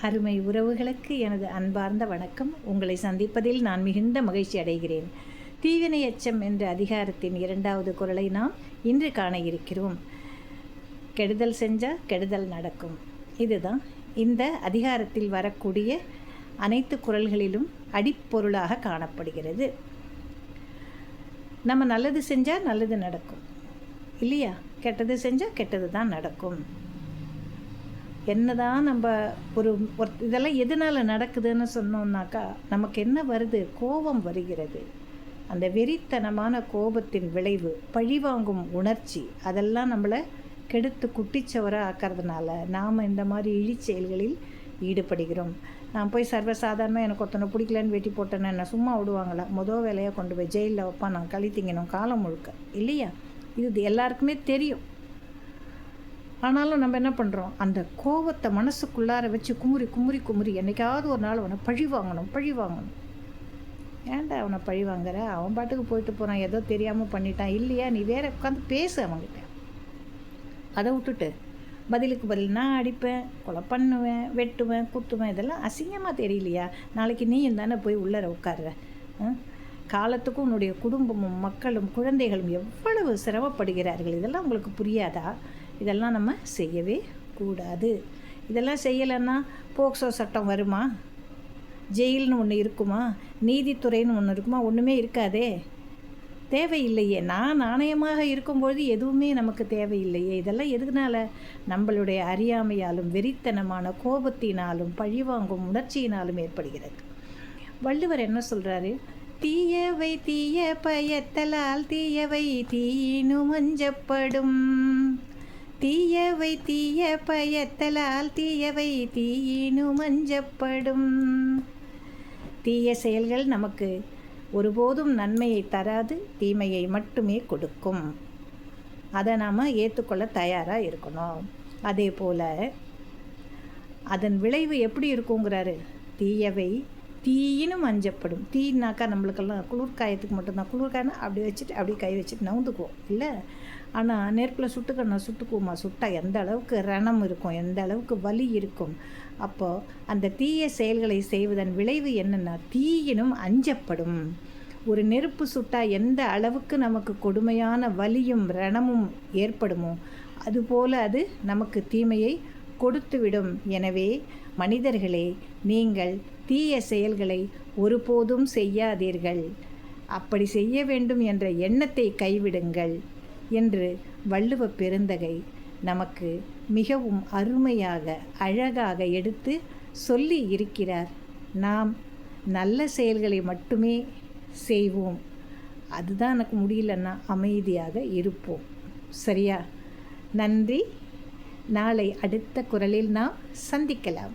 அருமை உறவுகளுக்கு எனது அன்பார்ந்த வணக்கம். உங்களை சந்திப்பதில் நான் மிகுந்த மகிழ்ச்சி அடைகிறேன். தீவினை எச்சம் என்ற அதிகாரத்தின் 2வது குறளை நாம் இன்று காண இருக்கிறோம். கெடுதல் செஞ்சால் கெடுதல் நடக்கும். இதுதான் இந்த அதிகாரத்தில் வரக்கூடிய அனைத்து குறள்களிலும் அடிப்பொருளாக காணப்படுகிறது. நம்ம நல்லது செஞ்சால் நல்லது நடக்கும் இல்லையா? கெட்டது செஞ்சால் கெட்டது தான் நடக்கும். என்னதான் நம்ம ஒரு இதெல்லாம் எதனால் நடக்குதுன்னு சொன்னோம்னாக்கா, நமக்கு என்ன வருது? கோபம் வருகிறது. அந்த வெறித்தனமான கோபத்தின் விளைவு, பழிவாங்கும் உணர்ச்சி, அதெல்லாம் நம்மளை கெடுத்து குட்டிச்சவராக ஆக்கிறதுனால நாம் இந்த மாதிரி இழிச்செயல்களில் ஈடுபடுகிறோம். நான் போய் சர்வசாதாரணமாக எனக்கு ஒருத்தனை பிடிக்கலன்னு வெட்டி போட்டேன்னு என்ன சும்மா விடுவாங்களா? மொதல் வேலையாக கொண்டு போய் ஜெயிலில் வைப்பான். நான் கழித்திங்கணும் காலம் முழுக்க இல்லையா? இது எல்லாருக்குமே தெரியும். ஆனாலும் நம்ம என்ன பண்ணுறோம்? அந்த கோபத்தை மனசுக்குள்ளார வச்சு குமுறி குமுறி குமுறி என்றைக்காவது ஒரு நாள் அவனை பழி வாங்கணும். ஏன்டா அவனை பழி வாங்குற? அவன் பாட்டுக்கு போயிட்டு போகிறான், ஏதோ தெரியாமல் பண்ணிட்டான் இல்லையா? நீ வேற உட்காந்து பேசு அவங்ககிட்ட. அதை விட்டுட்டு பதிலுக்கு பதில் நான் அடிப்பேன், கொலை பண்ணுவேன், வெட்டுவேன், குத்துவேன், இதெல்லாம் அசிங்கமாக தெரியலையா? நாளைக்கு நீயும் தானே போய் உள்ளர உட்கார்ற. காலத்துக்கும் உன்னுடைய குடும்பமும் மக்களும் குழந்தைகளும் எவ்வளவு சிரமப்படுகிறார்கள். இதெல்லாம் உங்களுக்கு புரியாதா? இதெல்லாம் நம்ம செய்யவே கூடாது. இதெல்லாம் செய்யலைன்னா போக்சோ சட்டம் வருமா? ஜெயில்னு ஒன்று இருக்குமா? நீதித்துறைன்னு ஒன்று இருக்குமா? ஒன்றுமே இருக்காதே. தேவையில்லையே. நான் நாணயமாக இருக்கும்பொழுது எதுவுமே நமக்கு தேவையில்லையே. இதெல்லாம் எதுக்குனால? நம்மளுடைய அறியாமையாலும் வெறித்தனமான கோபத்தினாலும் பழிவாங்கும் உணர்ச்சியினாலும் ஏற்படுகிறது. வள்ளுவர் என்ன சொல்கிறாரு? தீயவை தீய பயத்தலால் தீயவை தீயினும் அஞ்சப்படும். தீயவை தீய பயத்தலால் தீயவை தீயினும் அஞ்சப்படும். தீய செயல்கள் நமக்கு ஒருபோதும் நன்மையை தராது, தீமையை மட்டுமே கொடுக்கும். அதை நாம் ஏற்றுக்கொள்ள தயாராக இருக்கணும். அதே போல் அதன் விளைவு எப்படி இருக்குங்கிறாரு? தீயவை தீயினும் அஞ்சப்படும். தீனாக்கா நம்மளுக்கெல்லாம் குளிர்காயத்துக்கு மட்டும்தான். குளிர்காயனா அப்படி வச்சுட்டு அப்படி கை வச்சுட்டு நவுந்துக்குவோம் இல்லை? ஆனால் நெருப்பில் சுட்டுக்குவோமா? சுட்டால் எந்த அளவுக்கு ரணம் இருக்கும், எந்த அளவுக்கு வலி இருக்கும். அப்போது அந்த தீய செயல்களை செய்வதன் விளைவு என்னென்னா தீயினும் அஞ்சப்படும். ஒரு நெருப்பு சுட்டால் எந்த அளவுக்கு நமக்கு கொடுமையான வலியும் ரணமும் ஏற்படுமோ அதுபோல் அது நமக்கு தீமையை கொடுத்துவிடும். எனவே மனிதர்களே, நீங்கள் தீய செயல்களை ஒருபோதும் செய்யாதீர்கள். அப்படி செய்ய வேண்டும் என்ற எண்ணத்தை கைவிடுங்கள் என்று வள்ளுவ பெருந்தகை நமக்கு மிகவும் அருமையாக அழகாக எடுத்து சொல்லி இருக்கிறார். நாம் நல்ல செயல்களை மட்டுமே செய்வோம். அதுதான் எனக்கு முடியலன்னா அமைதியாக இருப்போம். சரியா? நன்றி. நாளை அடுத்த குறளில் நாம் சந்திக்கலாம்.